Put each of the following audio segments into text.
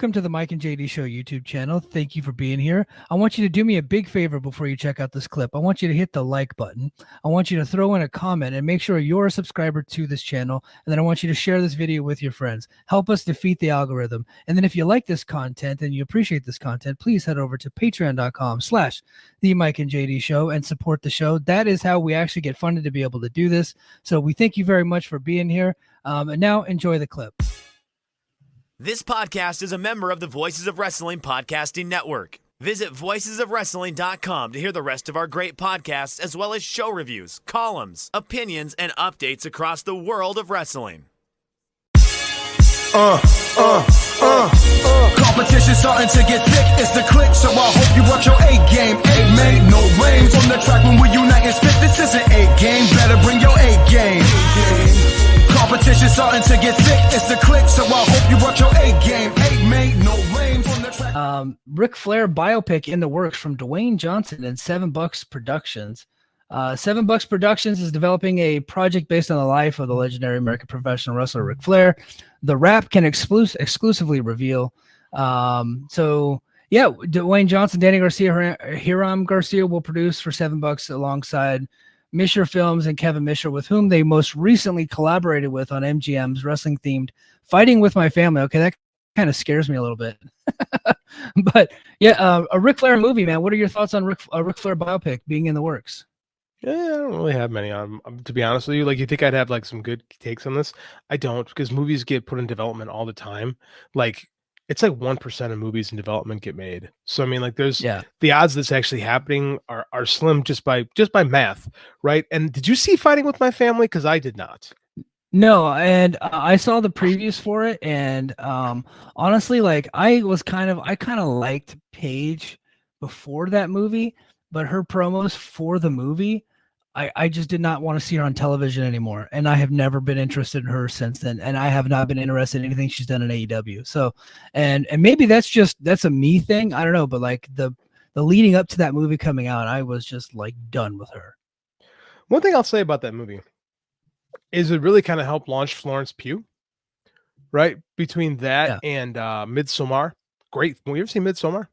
Welcome to the Mike and JD Show YouTube channel. Thank you for being here. I want you to do me a big favor before you check out this clip. I want you to hit the like button. I want you to throw in a comment and make sure you're a subscriber to this channel. And then I want you to share this video with your friends. Help us defeat the algorithm. And then if you like this content and you appreciate this content, please head over to patreon.com/the Mike and JD Show and support the show. That is how we actually get funded to be able to do this. So we thank you very much for being here. And now enjoy the clip. This podcast is a member of the Voices of Wrestling Podcasting Network. Visit voicesofwrestling.com to hear the rest of our great podcasts, as well as show reviews, columns, opinions, and updates across the world of wrestling. Competition starting to get thick, it's the click, so I hope you watch your A game. A made no rain from the track when we unite and spit. This is an A game, better bring your A game. Competition starting to get thick, it's the click, so I hope you watch your A game. A made no rain from the track. Ric Flair biopic in the works from Dwayne Johnson and $7 Productions. $7 Productions is developing a project based on the life of the legendary American professional wrestler Ric Flair. The Wrap can exclusively reveal. Dwayne Johnson, Danny Garcia, Hiram Garcia will produce for $7 alongside Misher Films and Kevin Misher, with whom they most recently collaborated with on MGM's wrestling-themed Fighting With My Family. Okay, that kind of scares me a little bit. But yeah, a Ric Flair movie, man. What are your thoughts on Ric Flair biopic being in the works? Yeah, I don't really have many on. To be honest with you, like, you think I'd have like some good takes on this? I don't, because movies get put in development all the time. Like, it's like 1% of movies in development get made. So I mean, like, there's the odds that's actually happening are slim just by math, right? And did you see Fighting With My Family? Because I did not. No, and I saw the previews for it, and honestly, like, I kind of liked Paige before that movie, but her promos for the movie, I just did not want to see her on television anymore, and I have never been interested in her since then, and I have not been interested in anything she's done in AEW. So, and maybe that's a me thing, I don't know, but like the leading up to that movie coming out, I was just like done with her. One thing I'll say about that movie is it really kind of helped launch Florence Pugh, right? Between that and Midsommar. Great. Have you ever seen Midsommar?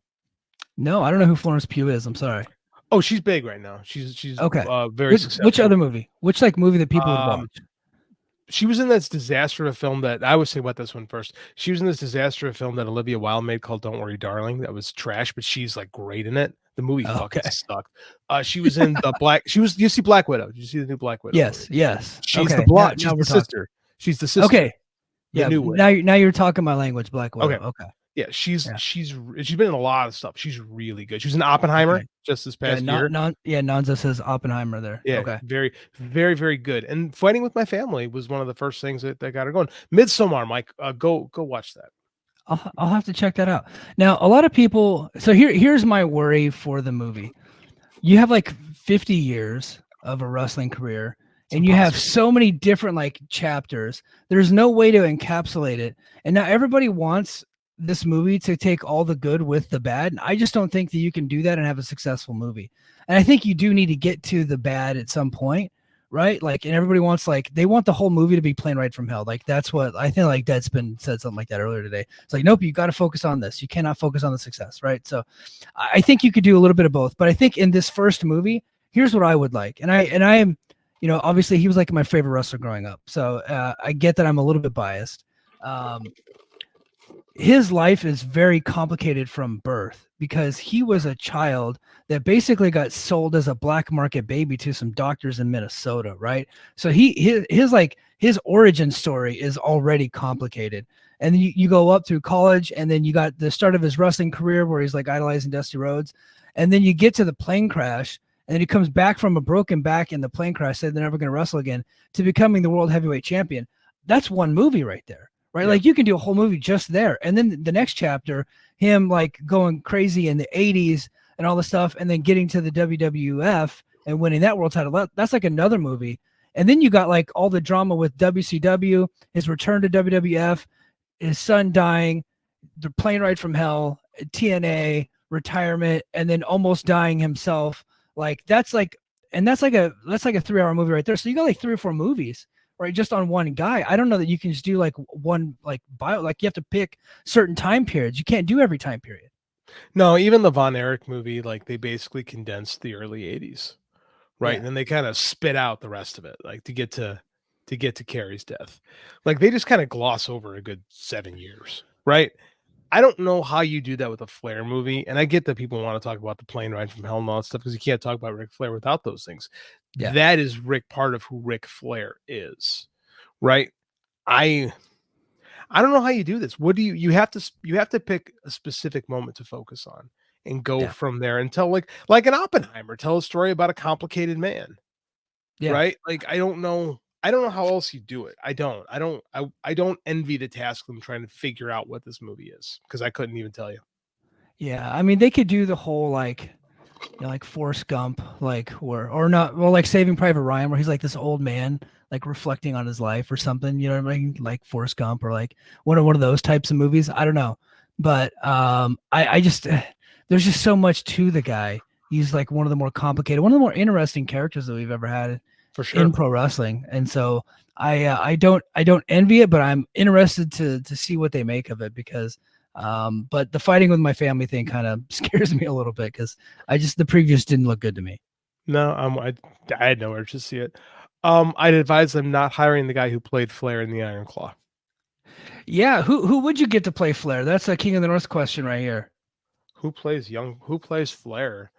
No, I don't know who Florence Pugh is. I'm sorry. Oh, she's big right now. She's okay. Very successful. Which other movie? Which like movie that people would watch? She was in this disaster of a film that I would say about this one first. She was in this disaster of a film that Olivia Wilde made called Don't Worry, Darling. That was trash, but she's like great in it. The movie fucking sucked. She was in the Black. You see Black Widow? Did you see the new Black Widow? Yes, movie? Yes. She's the blonde. She's the sister. She's the sister. Okay. Yeah. New now you're talking my language. Black Widow. Okay. Yeah, she's been in a lot of stuff. She's really good. She was in Oppenheimer just this past year. Nonza says Oppenheimer there. Yeah, okay. Very, very, very good. And Fighting With My Family was one of the first things that got her going. Midsommar, Mike, go watch that. I'll have to check that out. Now, a lot of people. So here's my worry for the movie. You have like 50 years of a wrestling career, and you have so many different like chapters. There's no way to encapsulate it, and now everybody wants this movie to take all the good with the bad. And I just don't think that you can do that and have a successful movie. And I think you do need to get to the bad at some point, right? Like, and everybody wants, like, they want the whole movie to be Plane Ride from Hell. Like, that's what I think, like, Deadspin said something like that earlier today. It's like, nope, you got to focus on this. You cannot focus on the success, right? So I think you could do a little bit of both. But I think in this first movie, here's what I would like. And I am, you know, obviously he was like my favorite wrestler growing up. So I get that I'm a little bit biased. His life is very complicated from birth because he was a child that basically got sold as a black market baby to some doctors in Minnesota, right? So his origin story is already complicated. And then you go up through college, and then you got the start of his wrestling career where he's like idolizing Dusty Rhodes. And then you get to the plane crash, and then he comes back from a broken back in the plane crash, said they're never going to wrestle again, to becoming the world heavyweight champion. That's one movie right there. Right. Yeah. Like, you can do a whole movie just there. And then the next chapter, him like going crazy in the 80s and all this stuff, and then getting to the WWF and winning that world title. That's like another movie. And then you got like all the drama with WCW, his return to WWF, his son dying, the plane ride from hell, TNA, retirement, and then almost dying himself. Like, that's like a 3-hour movie right there. So you got like 3 or 4 movies right? Just on one guy. I don't know that you can just do like one like bio. Like you have to pick certain time periods. You can't do every time period. No, even the Von Erich movie, like they basically condensed the early 80s, right? Yeah. And then they kind of spit out the rest of it, like to get to Carrie's death. Like they just kind of gloss over a good 7 years, right? I don't know how you do that with a Flair movie. And I get that people want to talk about the plane ride from hell and all that stuff because you can't talk about Ric Flair without those things. Yeah. That is part of who Ric Flair is, right? I don't know how you do this. What do you have to pick a specific moment to focus on and go from there and tell like an Oppenheimer, tell a story about a complicated man. Yeah. Right? Like I don't know how else you do it. I don't envy the task of them trying to figure out what this movie is because I couldn't even tell you. Yeah. I mean, they could do the whole like, like Forrest Gump, like or not, well, like Saving Private Ryan, where he's like this old man, like reflecting on his life or something. You know what I mean? Like Forrest Gump or like one of those types of movies. I don't know, but I just there's just so much to the guy. He's like one of the more complicated, one of the more interesting characters that we've ever had For sure. in pro wrestling, and so I don't envy it, but I'm interested to see what they make of it because. But the fighting with my family thing kind of scares me a little bit because the previews didn't look good to me. No, I had nowhere to see it. I'd advise them not hiring the guy who played Flair in the Iron Claw. Yeah, who would you get to play Flair? That's a King of the North question right here. Who plays Flair?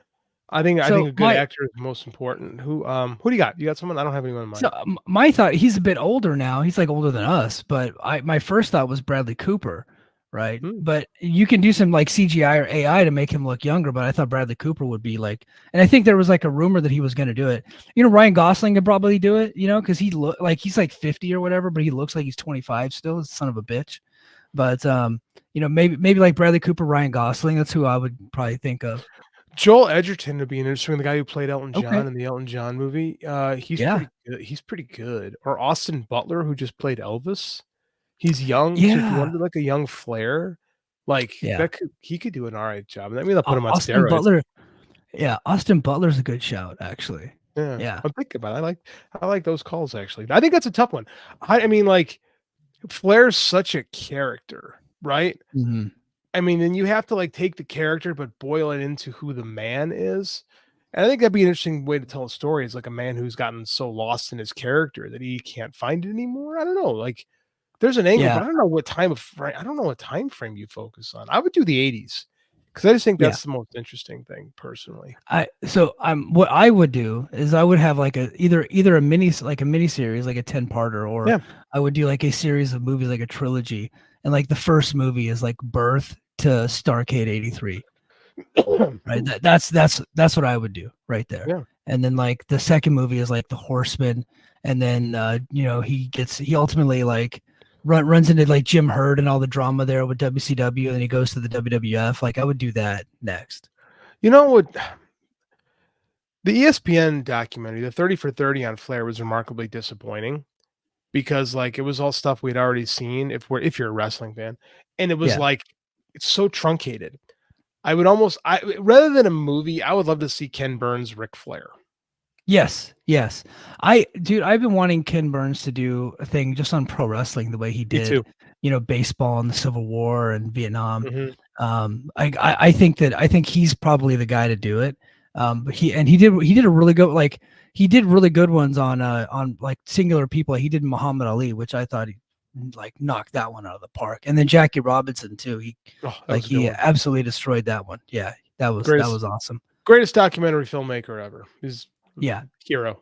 I think a good actor is most important. Who do you got? You got someone? I don't have anyone in mind. So my thought, he's a bit older now. He's like older than us, but my first thought was Bradley Cooper, right? But you can do some like CGI or AI to make him look younger, but I thought Bradley Cooper would be like, and I think there was like a rumor that he was going to do it. You know, Ryan Gosling could probably do it, because he look like he's like 50 or whatever, but he looks like he's 25 still, son of a bitch. But maybe like Bradley Cooper, Ryan Gosling, that's who I would probably think of. Joel Edgerton would be interesting. The guy who played Elton John in the Elton John movie. He's pretty good. He's pretty good. Or Austin Butler, who just played Elvis. He's young. So if you wanted like a young Flair, he could do an all right job. I mean, I'll put him on Austin steroids. Butler. Yeah, Austin Butler's a good shout, actually. Yeah. I'm thinking about it. I like those calls actually. I think that's a tough one. I mean, like Flair's such a character, right? Mm-hmm. I mean, then you have to like take the character but boil it into who the man is. And I think that'd be an interesting way to tell a story. Is like a man who's gotten so lost in his character that he can't find it anymore. I don't know. Like there's an angle, but I don't know what time frame you focus on. I would do the 80s because I just think that's the most interesting thing personally. What I would do is I would have like either a mini series, like a 10-parter, or I would do like a series of movies, like a trilogy. And like the first movie is like Birth to Starrcade 83. Right. That's what I would do right there. Yeah. And then like the second movie is like The Horseman. And then, he ultimately like runs into like Jim Herd and all the drama there with WCW. And then he goes to the WWF. Like I would do that next. You know what? The ESPN documentary, the 30 for 30 on Flair, was remarkably disappointing. Because like it was all stuff we'd already seen if you're a wrestling fan, and it was like it's so truncated. Rather than a movie, I would love to see Ken Burns, Ric Flair. Yes. I've been wanting Ken Burns to do a thing just on pro wrestling the way he did, baseball and the Civil War and Vietnam. Mm-hmm. I think he's probably the guy to do it. But he did a really good, like he did really good ones on like singular people. He did Muhammad Ali, which I thought he like knocked that one out of the park. And then Jackie Robinson too. He absolutely destroyed that one. Yeah, that was awesome. Greatest documentary filmmaker ever. He's hero.